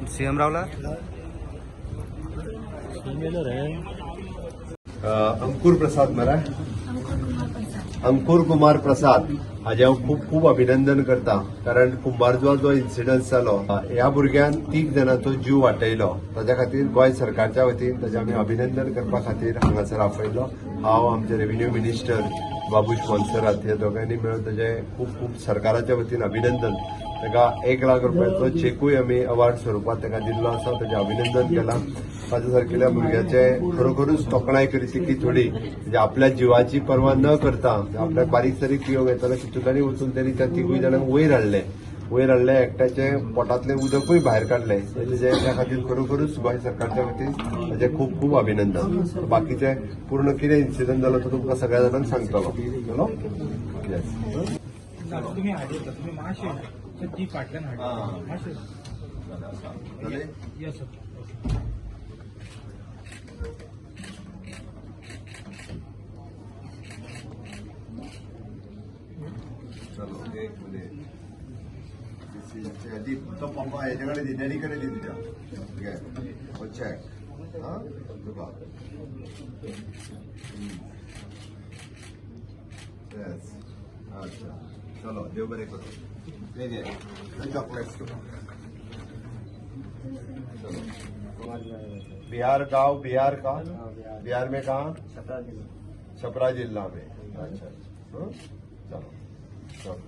CM रावला अंकुर प्रसाद मरा अंकुर कुमार प्रसाद हाजे हांव खूब खूब अभिनंदन करता कारण कुंभारजुआ जो इन्सिडन्स जालो ह्या भुरग्यान 3 जणांचो जीव वाटयलो ताच्या खातीर गोंय सरकारच्या वतीन ताचे आमी अभिनंदन करपा खातीर हांगासर आपयलो हांव आमचे रेव्हेन्यू मिनिस्टर बाबूश मोन्सेरात हे दोगांनी मेळून ताचे खूब खूब सरकाराच्या वतीन अभिनंदन ताका 1 लाख रुपयाचो चेकूय आमी अवॉर्ड स्वरुपात ताका दिल्लो आसा ताचें अभिनंदन केलां ताचे सारकेल्या भुरग्याचे खरोखरूच तोखणाय करची की थोडी म्हणजे आपल्या जिवाची पर्वा न करता आपल्या बारीक सारीक पियोग येताना तितूंतल्यानी वचून त्यांनी त्या 3 जाणांक वयर हाडले एकट्याचे पोटातले उदकूय भायर काढले त्या खातीर खरोखरूच गोंय सरकारच्या वतीन ताचे खूब खूब अभिनंदन बाकीचे पूर्ण कितें इन्सिडंट जालो तो तुमकां सगळ्या जाणांक सांगतलो चलो येस तुम्ही माशे ती फाटल्यान माशे येस चलो एक मिनिट तो पंपा याच्याकडे दे डॅडीकडे दे तुझ्या चेक हा तुका येस अच्छा चलो देव बरे करो ले घे चॉकलेट्स तुका बिहार गांव बिहार का बिहार में कहाँ छपरा जिला में अच्छा चलो चलो